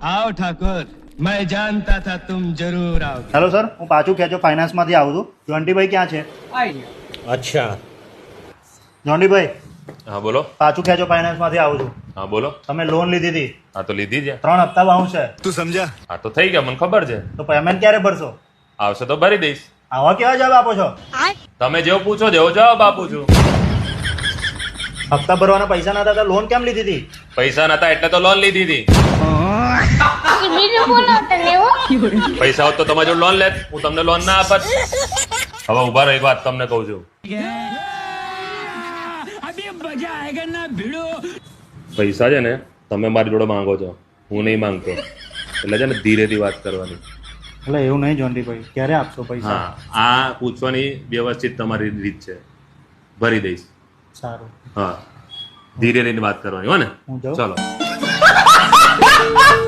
आओ ठाकुर मैं जानता था तुम जरूर आओगे। હેલો સર, હું પાછું ખેંચો ફાઇનાન્સમાંથી આવું છું. જોન્ટીભાઈ ક્યાં છે? અચ્છા. જોન્ટીભાઈ, હા બોલો. પાછું ખેંચો ફાઇનાન્સમાંથી આવું છું. હા બોલો. તમે લોન લીધી હતી, હા તો લીધી છે. 3 હપ્તા બાઉન્સ છે. તું સમझा? હા તો થઈ ગયા, મને ખબર છે. તો પેમેન્ટ ક્યારે ભરશો? આવશે તો ભરી દઈશ. આવા કેવા જવાબ આપો છો? તમે જેવો પૂછો જેવો જવાબ આપું છું. હપ્તા ભરવાના પૈસા નતા તો લોન કેમ લીધી હતી? પૈસા નતા એટલે તો લોન લીધી હતી. બીજું બોલો તને હો. પૈસા હોત તો તમારી જોડે લોન લેત, હું તમને લોન ના આપત. હવે ઉભા રહો, એક વાત તમને કહું છું. પૈસા છે ને તમે મારી જોડે માંગો છો, હું નહીં માંગતો. એટલે છે ને ધીરેથી વાત કરવાની. એટલે એવું નહીં જોન્ટીભાઈ, ક્યારે આપશો પૈસા? હા, આ પૂછવાની વ્યવસ્થિત તમારી રીત છે. ભરી દઈશ. સારું. હા, ધીરે રહીને વાત કરવાની હો ને. હું જાઉં? ચલો.